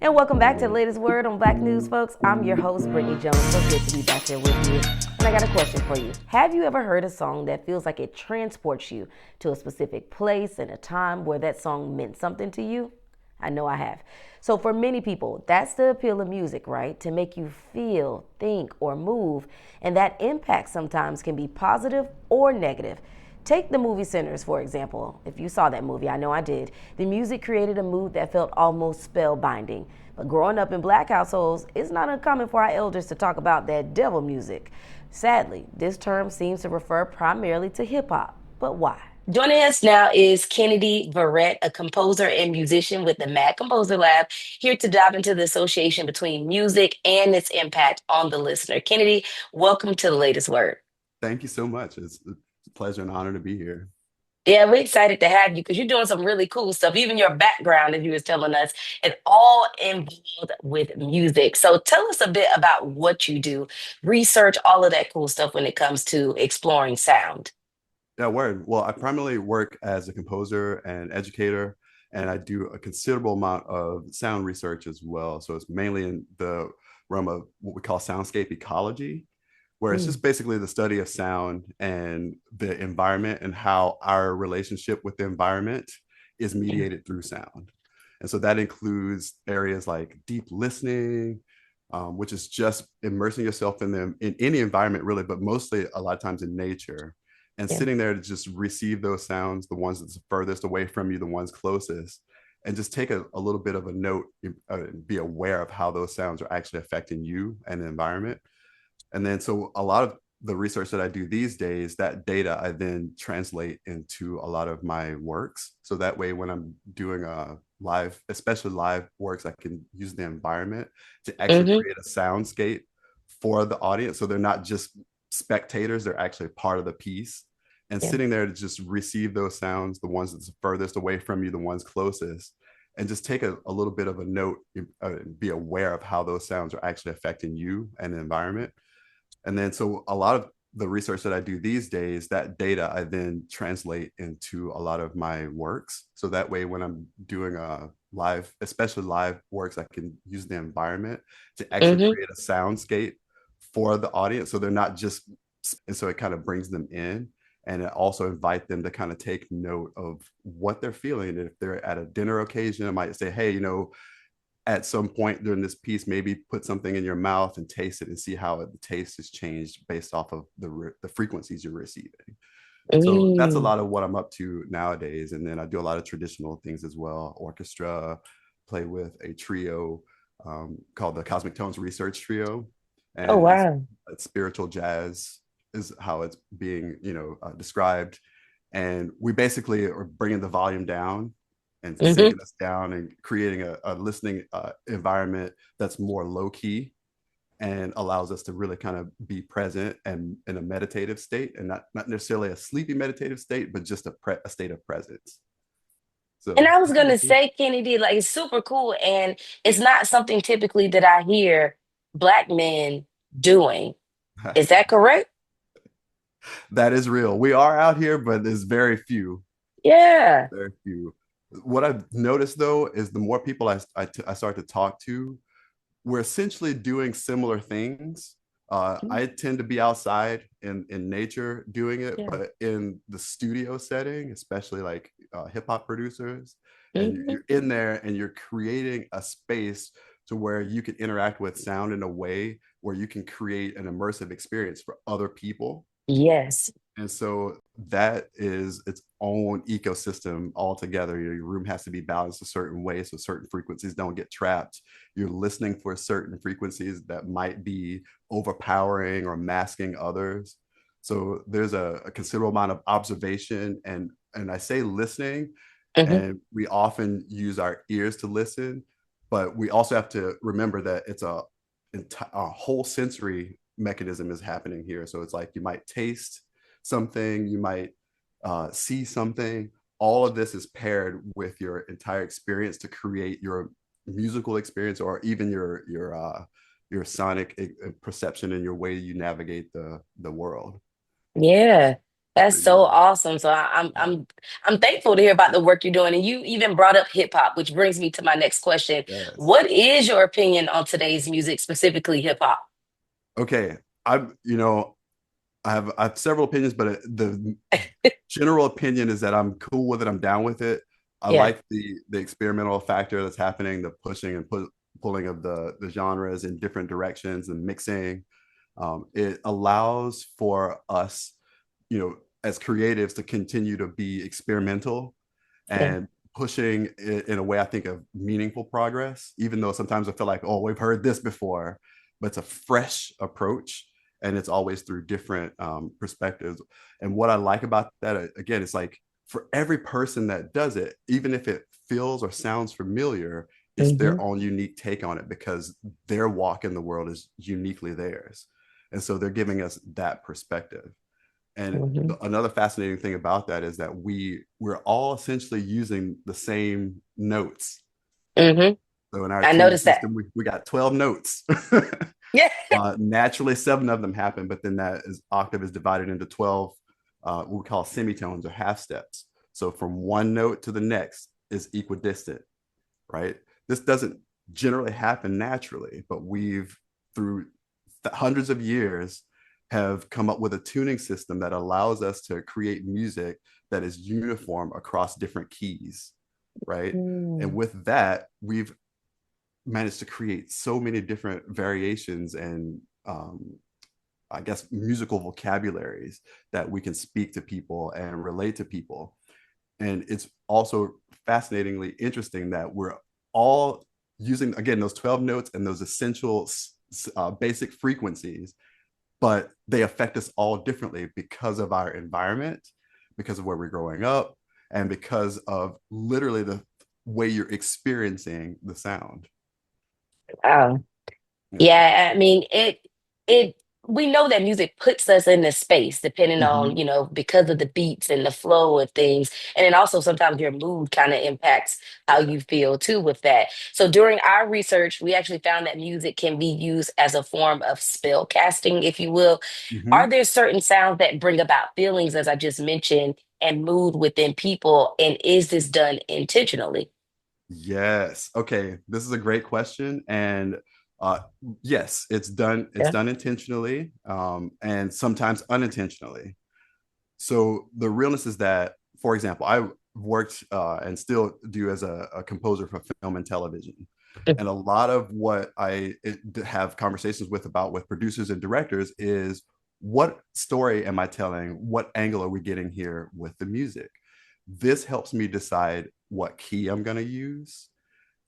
And welcome back to the latest word on Black News, folks. I'm your host, Brittany Jones. So good to be back here with you. And I got a question for you. Have you ever heard a song that feels like it transports you to a specific place and a time where that song meant something to you? I know I have. So for many people, that's the appeal of music, right? To make you feel, think, or move. And that impact sometimes can be positive or negative. Take the movie Sinners, for example. If you saw that movie, I know I did. The music created a mood that felt almost spellbinding. But growing up in black households, it's not uncommon for our elders to talk about that devil music. Sadly, this term seems to refer primarily to hip hop. But why? Joining us now is Kennedy Varrett, a composer and musician with the Mad Composer Lab, here to dive into the association between music and its impact on the listener. Kennedy, welcome to the latest word. Thank you so much. It's a pleasure and honor to be here. Yeah, we're excited to have you because you're doing some really cool stuff. Even your background, as you was telling us, is all involved with music. So tell us a bit about what you do, research, all of that cool stuff when it comes to exploring sound. Yeah, word. Well, I primarily work as a composer and educator, and I do a considerable amount of sound research as well. So it's mainly in the realm of what we call soundscape ecology, where it's Mm. just basically the study of sound and the environment and how our relationship with the environment is mediated through sound. And so that includes areas like deep listening, which is just immersing yourself in them in any environment, really, but mostly a lot of times in nature. And Yeah. sitting there to just receive those sounds, the ones that's furthest away from you, the ones closest, and just take a little bit of a note, be aware of how those sounds are actually affecting you and the environment. And then, so a lot of the research that I do these days, that data I then translate into a lot of my works. So that way, when I'm doing a live, especially live works, I can use the environment to actually Hmm. create a soundscape for the audience. So they're not just spectators, they're actually part of the piece. And Yeah. sitting there to just receive those sounds, the ones that's furthest away from you, the ones closest, and just take a little bit of a note, be aware of how those sounds are actually affecting you and the environment. And then, so a lot of the research that I do these days, that data I then translate into a lot of my works. So that way, when I'm doing a live, especially live works, I can use the environment to actually Hmm. create a soundscape for the audience. So they're not just, and so it kind of brings them in. And it also invite them to kind of take note of what they're feeling. And if they're at a dinner occasion, I might say, hey, at some point during this piece, maybe put something in your mouth and taste it and see how the taste has changed based off of the frequencies you're receiving. So that's a Mm. lot of what I'm up to nowadays. And then I do a lot of traditional things as well, orchestra, play with a trio called the Cosmic Tones Research Trio. Oh, And wow. it's spiritual jazz is how it's being, described. And we basically are bringing the volume down and Hmm. syncing us down and creating a listening environment that's more low key and allows us to really kind of be present and in a meditative state, and not necessarily a sleepy meditative state, but just a state of presence. And So I was gonna say, Kennedy, like it's super cool, and it's not something typically that I hear black men doing. Is that correct? that is real. We are out here, but there's very few. Yeah. Very few. What I've noticed though is the more people I start to talk to, we're essentially doing similar things. I tend to be outside in nature doing it, Yeah. but in the studio setting, especially like hip hop producers, and Hmm. you're in there and you're creating a space to where you can interact with sound in a way where you can create an immersive experience for other people. Yes. And so that is its own ecosystem altogether. Your room has to be balanced a certain way so certain frequencies don't get trapped. You're listening for certain frequencies that might be overpowering or masking others. So there's a considerable amount of observation, and I say listening, Hmm. and we often use our ears to listen, but we also have to remember that it's a whole sensory mechanism is happening here. So it's like you might taste something, you might see something. All of this is paired with your entire experience to create your musical experience, or even your sonic perception and your way you navigate the world. Yeah. That's so awesome. So I'm thankful to hear about the work you're doing. And you even brought up hip hop, which brings me to my next question. Yes. What is your opinion on today's music, specifically hip hop? Okay. I'm, I have several opinions, but the general opinion is that I'm cool with it. I'm down with it. I Yeah. like the experimental factor that's happening, the pushing and pulling of the genres in different directions and mixing. It allows for us, as creatives to continue to be experimental Yeah. and pushing it in a way I think of meaningful progress, even though sometimes I feel like, oh, we've heard this before, but it's a fresh approach and it's always through different perspectives. And what I like about that, again, it's like for every person that does it, even if it feels or sounds familiar, it's Hmm. their own unique take on it because their walk in the world is uniquely theirs. And so they're giving us that perspective. And Hmm. another fascinating thing about that is that we're all essentially using the same notes. Hmm. So in our I tuning noticed that. system, we got 12 notes. Yeah. Naturally, seven of them happen, but then octave is divided into 12 what we call semitones or half steps. So from one note to the next is equidistant, right? This doesn't generally happen naturally, but we've, through hundreds of years, have come up with a tuning system that allows us to create music that is uniform across different keys, right? And Mm. with that, we've managed to create so many different variations and I guess musical vocabularies that we can speak to people and relate to people. And it's also fascinatingly interesting that we're all using, again, those 12 notes and those essential basic frequencies, but they affect us all differently because of our environment, because of where we're growing up, and because of literally the way you're experiencing the sound. Wow. Yeah. Yeah, I mean, it we know that music puts us in the space depending on, Mm-hmm. because of the beats and the flow of things. And then also sometimes your mood kind of impacts how Yeah. you feel too with that. So during our research, we actually found that music can be used as a form of spell casting, if you will. Mm-hmm. Are there certain sounds that bring about feelings, as I just mentioned, and mood within people? And is this done intentionally? Yes. Okay. This is a great question. And uh, yes, it's done. It's Yeah. done intentionally, and sometimes unintentionally. So the realness is that, for example, I worked and still do as a composer for film and television. And a lot of what have conversations with producers and directors is what story am I telling? What angle are we getting here with the music? This helps me decide what key I'm going to use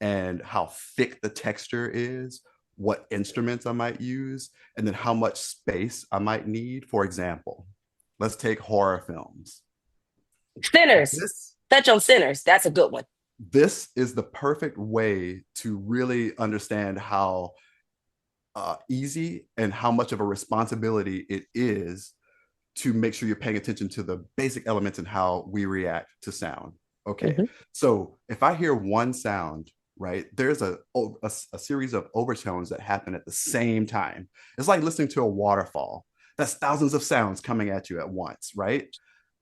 and how thick the texture is, what instruments I might use, and then how much space I might need. For example, let's take horror films. Sinners. This Touch on sinners. That's a good one. this is the perfect way to really understand how easy and how much of a responsibility it is to make sure you're paying attention to the basic elements and how we react to sound. Okay, Hmm. so if I hear one sound, right, there's a series of overtones that happen at the same time. It's like listening to a waterfall. That's thousands of sounds coming at you at once, right?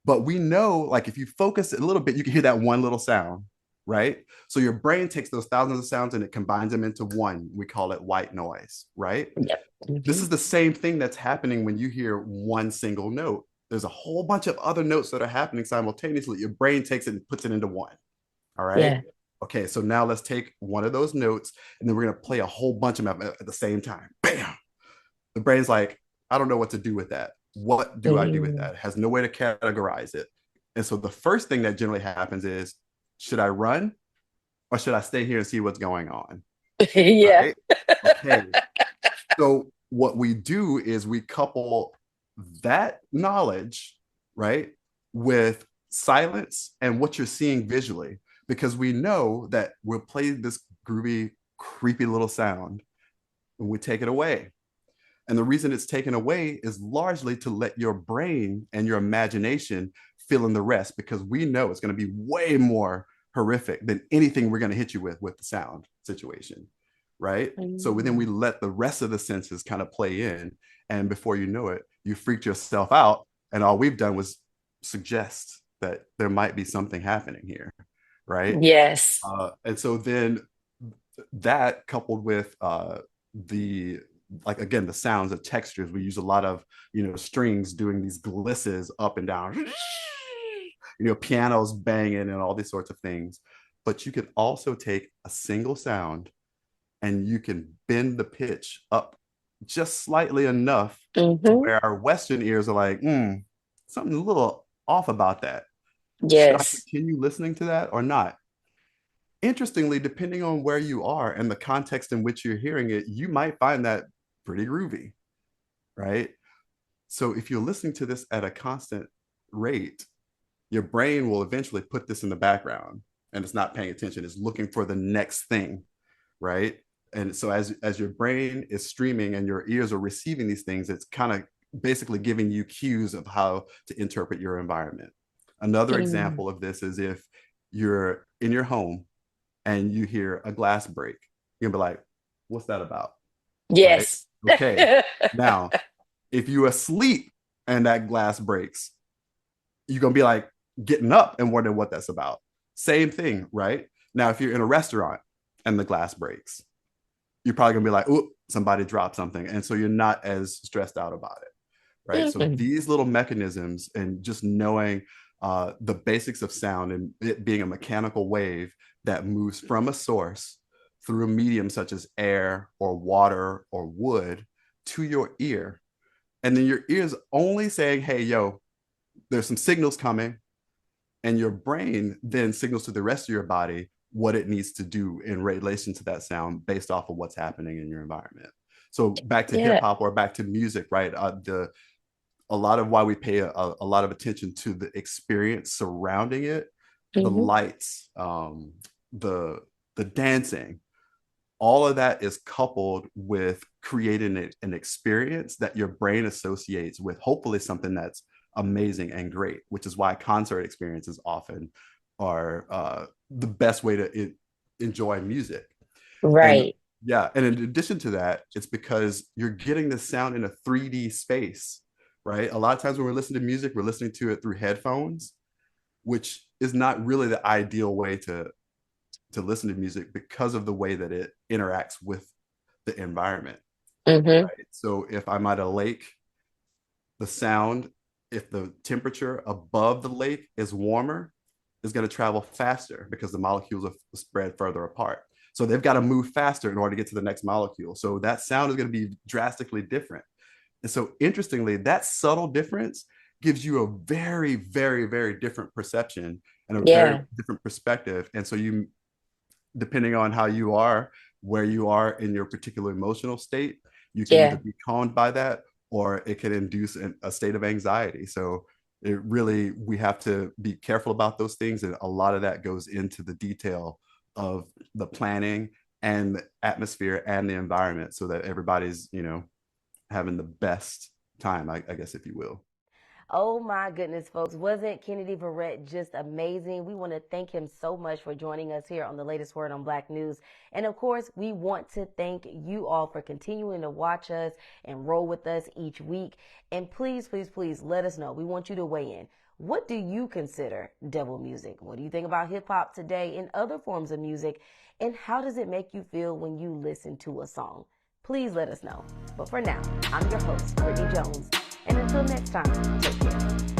But we know, like, if you focus a little bit, you can hear that one little sound, right? So your brain takes those thousands of sounds and it combines them into one. We call it white noise, right? Yep. This Hmm. is the same thing that's happening when you hear one single note. There's a whole bunch of other notes that are happening simultaneously. Your brain takes it and puts it into one. All right. Yeah. Okay. So now let's take one of those notes and then we're going to play a whole bunch of them at the same time. Bam. The brain's like, I don't know what to do with that. What do I do with Mm. that? It has no way to categorize it. And so the first thing that generally happens is, should I run or should I stay here and see what's going on? Yeah. Right. Okay. So what we do is we couple that knowledge, right, with silence and what you're seeing visually, because we know that we'll play this groovy, creepy little sound and we take it away. And the reason it's taken away is largely to let your brain and your imagination fill in the rest, because we know it's going to be way more horrific than anything we're going to hit you with the sound situation, right? So then we Mm. let the rest of the senses kind of play in, and before you know it, you freaked yourself out, and all we've done was suggest that there might be something happening here, right? Yes. And so then that coupled with the like again the sounds of textures, we use a lot of strings doing these glisses up and down, pianos banging and all these sorts of things. But you can also take a single sound and you can bend the pitch up just slightly enough to Mm-hmm. where our Western ears are like, something a little off about that. Should I Yes. continue listening to that or not? Interestingly, depending on where you are and the context in which you're hearing it, you might find that pretty groovy, right? So if you're listening to this at a constant rate, your brain will eventually put this in the background and it's not paying attention, it's looking for the next thing, right? And so as your brain is streaming and your ears are receiving these things, it's kind of basically giving you cues of how to interpret your environment. Another Mm. example of this is if you're in your home and you hear a glass break, you're gonna be like, what's that about? Right? Yes. Okay. Now, if you're asleep and that glass breaks, you're gonna be like getting up and wondering what that's about. Same thing, right? Now, if you're in a restaurant and the glass breaks, you're probably gonna be like, oh, somebody dropped something. And so you're not as stressed out about it, right? So Mm. these little mechanisms and just knowing the basics of sound and it being a mechanical wave that moves from a source through a medium such as air or water or wood to your ear. And then your ear is only saying, hey, yo, there's some signals coming. And your brain then signals to the rest of your body what it needs to do in relation to that sound based off of what's happening in your environment. So back to hip Yeah. hop or back to music, right? The a lot of why we pay a lot of attention to the experience surrounding it, the Mm-hmm. lights, the the dancing, all of that is coupled with creating an experience that your brain associates with hopefully something that's amazing and great, which is why concert experiences often are the best way to enjoy music. And Right. yeah, and in addition to that, it's because you're getting the sound in a 3D space, right? A lot of times when we're listening to music, we're listening to it through headphones, which is not really the ideal way to listen to music because of the way that it interacts with the environment, Mm-hmm. right? So if I'm at a lake, the sound, if the temperature above the lake is warmer, is going to travel faster because the molecules are spread further apart. So they've got to move faster in order to get to the next molecule. So that sound is going to be drastically different. And so interestingly, that subtle difference gives you a very, very, very different perception and a very Yeah. different perspective. And so you, depending on how you are, where you are in your particular emotional state, you can either Yeah. be calmed by that or it can induce a state of anxiety. So it really, we have to be careful about those things. And a lot of that goes into the detail of the planning and the atmosphere and the environment so that everybody's, having the best time, I guess, if you will. Oh my goodness, folks. Wasn't Kennedy Varrett just amazing? We want to thank him so much for joining us here on the latest word on Black News. And of course, we want to thank you all for continuing to watch us and roll with us each week. And please, please, please let us know. We want you to weigh in. What do you consider devil music? What do you think about hip hop today and other forms of music? And how does it make you feel when you listen to a song? Please let us know. But for now, I'm your host, Brittany Jones. And until next time, take care.